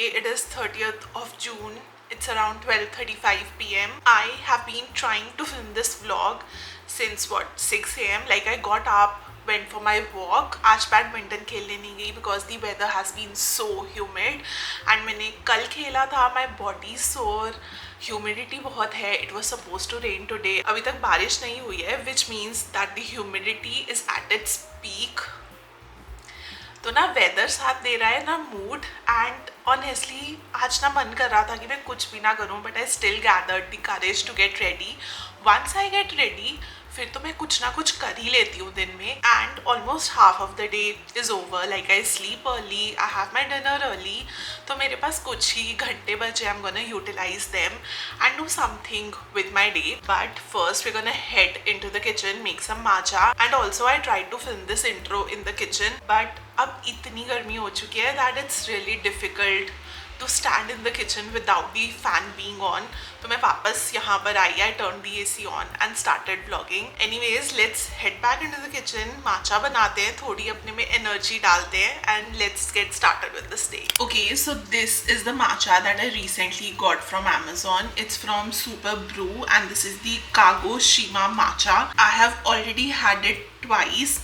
Today it is 30th of June. It's around 12:35 p.m. I have been trying to film this vlog since 6 a.m. Like I got up, went for my walk. आज badminton खेलने नहीं गई because the weather has been so humid and मैंने कल खेला था. My body sore, humidity बहुत है. It was supposed to rain today. अभी तक बारिश नहीं हुई है, which means that the humidity is at its peak. तो ना वेदर साथ दे रहा है ना मूड. एंड ऑनेस्टली आज ना मन कर रहा था कि मैं कुछ भी ना करूं, but I still gathered the courage to get ready. Once I get ready फिर तो मैं कुछ ना कुछ कर ही लेती हूँ दिन में. And almost half of the day is over. Like I sleep early, I have my dinner early. तो मेरे पास कुछ ही घंटे बचे. I am gonna utilize them and do something with my day. But first we gonna head into the kitchen, make some matcha. And also I try to film this intro in the kitchen, but अब इतनी गर्मी हो चुकी है that it's really difficult to stand in the kitchen without the fan being on. तो मैं वापस यहाँ पर आई. I turned the AC on and started vlogging. Anyways, let's head back into the kitchen. माचा बनाते हैं, थोड़ी अपने में energy डालते हैं and let's get started with this day. Okay, so this is the matcha that I recently got from Amazon. It's from Super Brew and this is the Kagoshima matcha. I have already had it twice.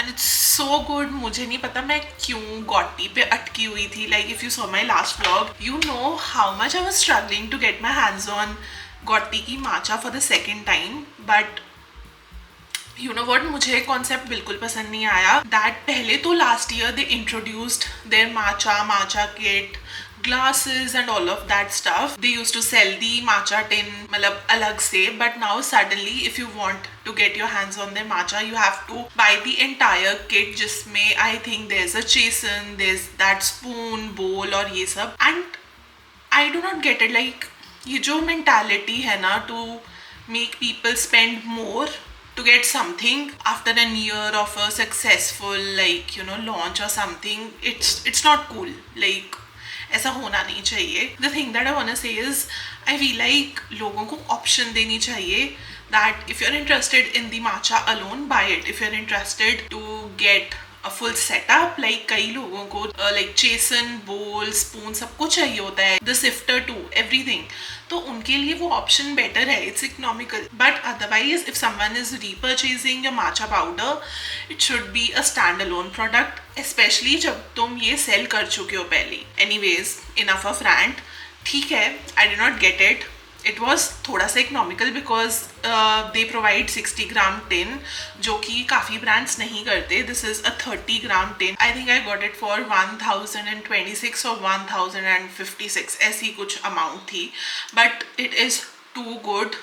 And it's so good. मुझे नहीं पता मैं क्यों गॉटी पे अटकी हुई थी. Like if you saw my last vlog, you know how much I was struggling to get my hands on गॉटी की matcha for the second time. But you know what, मुझे कॉन्सेप्ट बिल्कुल पसंद नहीं आया. दैट पहले तो last year they introduced their matcha kit, glasses and all of that stuff. They used to sell the matcha tin मतलब अलग से. But now suddenly if you want to get your hands on their matcha, you have to buy the entire kit जिसमें I think there's a chasen, there's that spoon, bowl और ये सब. And I do not get it. Like ये जो mentality है ना to make people spend more to get something after a year of a successful launch or something, it's not cool. Like ऐसा होना नहीं चाहिए. The thing that I wanna say is I feel like लोगों को option देनी चाहिए that if you're interested in the matcha alone, buy it. If you're interested to get a full setup, like कई लोगों को like chasen, bowl, spoon सब कुछ चाहिए होता है, the sifter too, everything. तो उनके लिए वो option better है, it's economical. But otherwise, if someone is repurchasing your matcha powder, it should be a standalone product, especially जब तुम ये sell कर चुके हो पहले. Anyways, enough of rant. ठीक है, I did not get it. It was थोड़ा सा economical because they provide 60 gram tin, जो कि काफ़ी brands नहीं करते. This is a 30 gram tin. I think I got it for 1026 or 1056 ऐसी कुछ amount थी. But it is too good.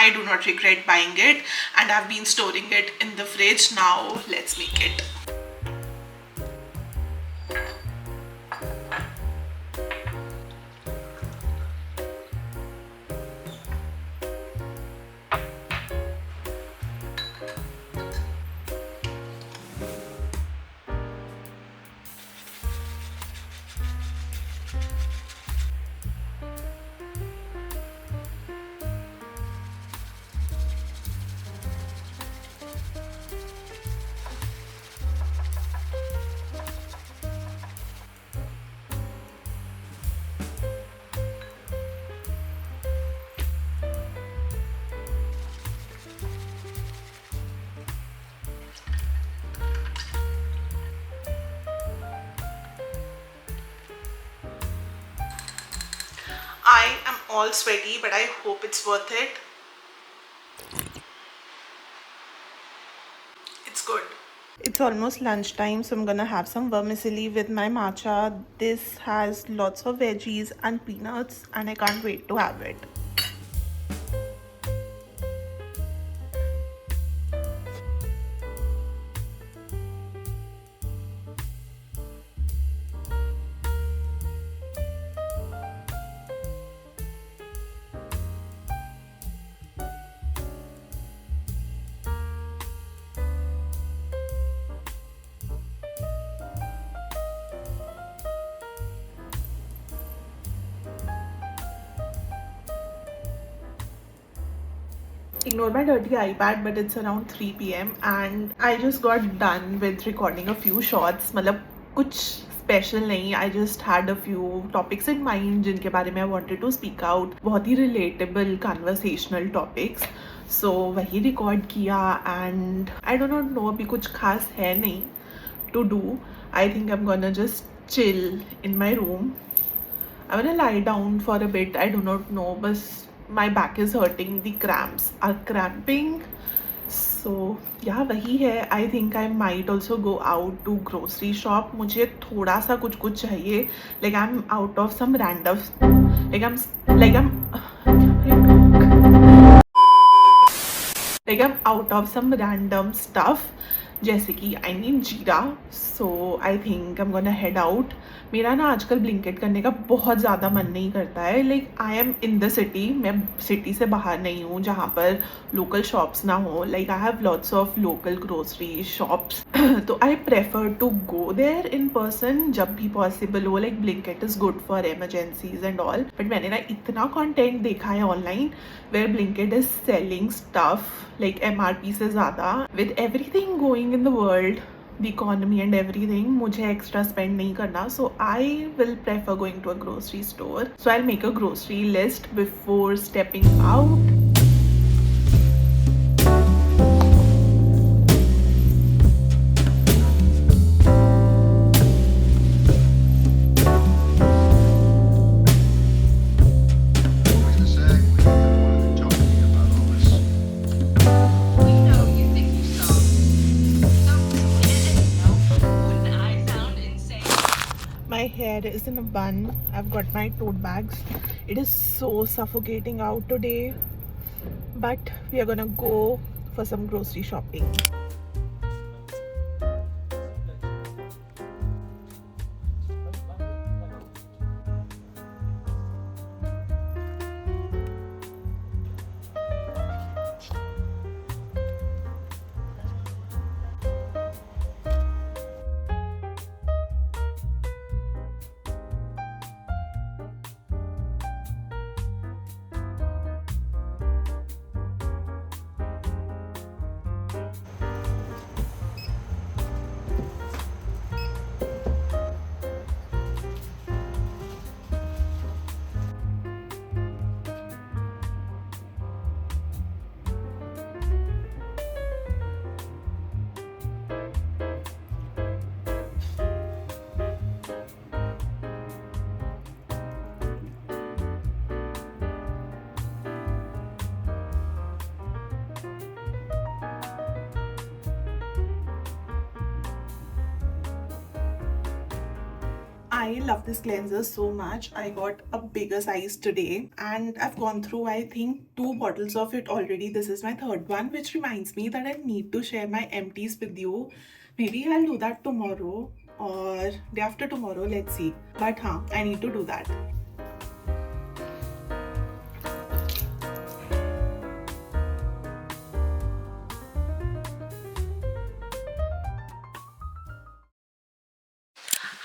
I do not regret buying it and I've been storing it in the fridge. Now let's make it. I am all sweaty, but I hope it's worth it. It's good. It's almost lunchtime, so I'm gonna have some vermicelli with my matcha. This has lots of veggies and peanuts, and I can't wait to have it. Ignore my dirty iPad, but it's around 3 p.m. and I just got done with recording a few shots. मतलब कुछ special नहीं, I just had a few topics in mind जिनके बारे में I wanted to speak out, बहुत ही relatable conversational topics, so वही record किया एंड आई डोंट नो, अभी कुछ खास है नहीं to do. I think I'm gonna just chill in my room. I'm gonna lie down for a bit. I do not know, but my back is hurting. The cramps are cramping. So yeah, वही है. I think I might also go out to grocery shop. मुझे थोड़ा सा कुछ चाहिए. Like I'm out of some random. Like I'm out of some random stuff. जैसे कि I need jeera, so I think I am gonna head out. मेरा ना आजकल ब्लिंकिट करने का बहुत ज़्यादा मन नहीं करता है. Like I am in the city, मैं सिटी से बाहर नहीं हूँ जहाँ पर लोकल शॉप्स ना हो. Like I have lots of local grocery shops, तो I prefer to go there in person जब भी पॉसिबल हो. Like Blinkit is good for emergencies and all, but मैंने ना इतना कॉन्टेंट देखा है online where Blinkit is selling stuff like MRP से ज़्यादा. with everything going in the world, the economy and everything, मुझे extra spend नहीं करना, so I will prefer going to a grocery store. So I'll make a grocery list before stepping out. My hair is in a bun. I've got my tote bags. It is so suffocating out today, but we are gonna go for some grocery shopping. I love this cleanser so much. I got a bigger size today and I've gone through, I think, 2 bottles of it already. This is my third one, which reminds me that I need to share my empties with you. Maybe I'll do that tomorrow or day after tomorrow, let's see. But I need to do that.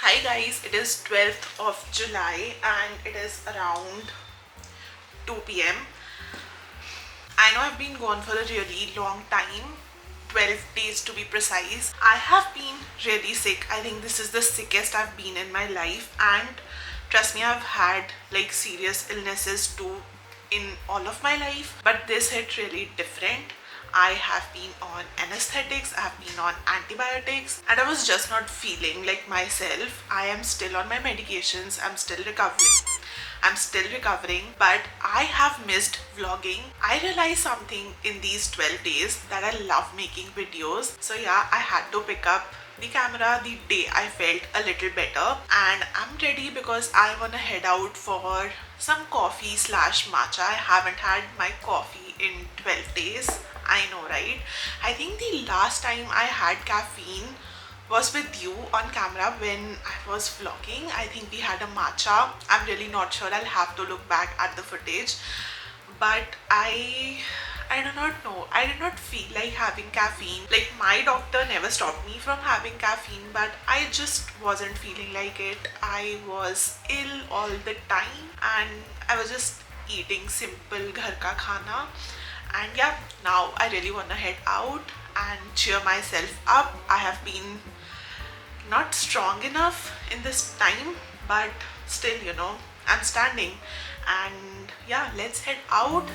Hi guys, it is 12th of July and it is around 2 p.m. I know I've been gone for a really long time, 12 days to be precise. I have been really sick. I think this is the sickest I've been in my life, and trust me, I've had like serious illnesses too in all of my life, but this hit really different. I have been on anesthetics, I have been on antibiotics, and I was just not feeling like myself. I am still on my medications, I'm still recovering, but I have missed vlogging. I realized something in these 12 days that I love making videos. So yeah, I had to pick up the camera the day I felt a little better, and I'm ready because I wanna head out for some coffee slash matcha. I haven't had my coffee in 12 days. I know, right? I think the last time I had caffeine was with you on camera when I was vlogging. I think we had a matcha. I'm really not sure. I'll have to look back at the footage. But I do not know. I did not feel like having caffeine. Like, my doctor never stopped me from having caffeine, but I just wasn't feeling like it. I was ill all the time and I was just eating simple ghar ka khana. And yeah, now I really want to head out and cheer myself up. I have been not strong enough in this time, but still, I'm standing. And yeah, let's head out.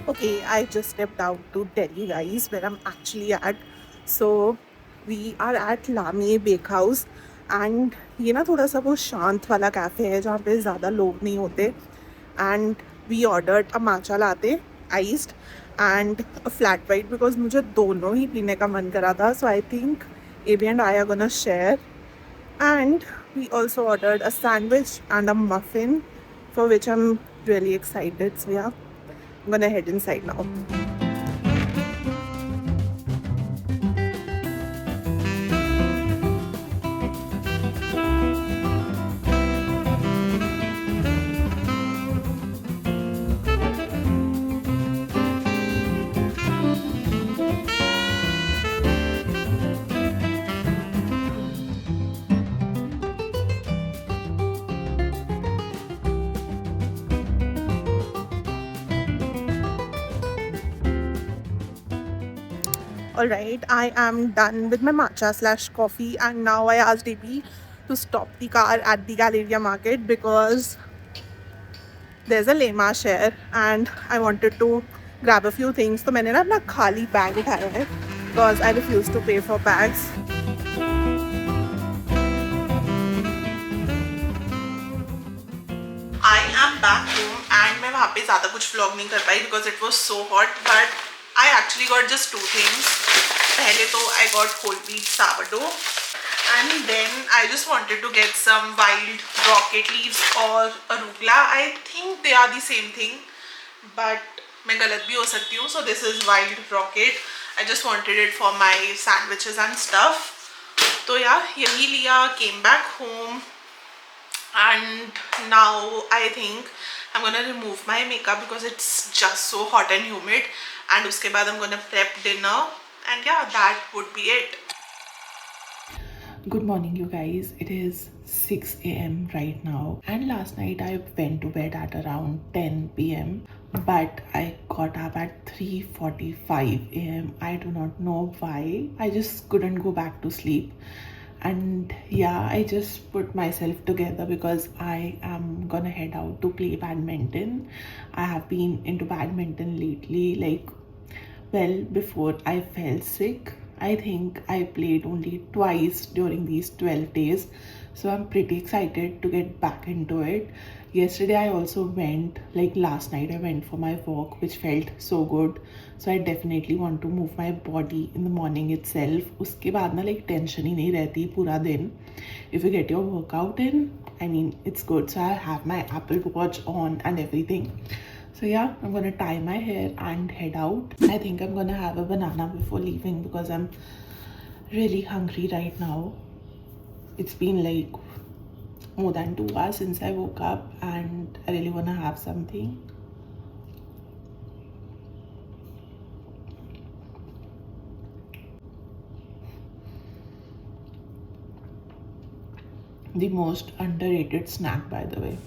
Okay, I just stepped out to tell you guys where I'm actually at. So we are at Lamia Bakehouse, and ये ना थोड़ा सा वो शांत वाला cafe है जहाँ पे ज़्यादा लोग नहीं होते. And we ordered a matcha latte, iced, and a flat white because मुझे दोनों ही पीने का मन करा था. So I think AB and I are gonna share. And we also ordered a sandwich and a muffin, for which I'm really excited. So yeah, I'm gonna head inside now. Alright, I am done with my matcha / coffee, and now I asked AB to stop the car at the Galleria Market because there's a Lemash here and I wanted to grab a few things. So मैंने ना अपना खाली bag उठाया है because I refuse to pay for bags. I am back home and मैं वहाँ पे ज़्यादा कुछ vlog नहीं कर पाई because it was so hot, but I actually got just 2 things. पहले तो I got whole wheat sourdough, and then I just wanted to get some wild rocket leaves or arugula. I think they are the same thing, but मैं गलत भी हो सकती हूँ. So this is wild rocket. I just wanted it for my sandwiches and stuff. तो yeah, यही लिया, came back home, and now I think I'm gonna remove my makeup because it's just so hot and humid, and उसके बाद I'm gonna prep dinner, and yeah, that would be it. Good morning, you guys. It is 6 a.m. right now, and last night I went to bed at around 10 p.m. but I got up at 3:45 a.m. I do not know why. I just couldn't go back to sleep. And yeah, I just put myself together because I am gonna head out to play badminton. I have been into badminton lately, like, well, before I fell sick. I think I played only twice during these 12 days, so I'm pretty excited to get back into it. Yesterday I also went, like last night I went for my walk, which felt so good. So I definitely want to move my body in the morning itself. उसके बाद ना like tension ही नहीं रहती पूरा दिन. If you get your workout in, I mean, it's good. So I have my Apple Watch on and everything. So yeah, I'm gonna tie my hair and head out. I think I'm gonna have a banana before leaving because I'm really hungry right now. It's been like more than 2 hours since I woke up and I really wanna have something. The most underrated snack, by the way.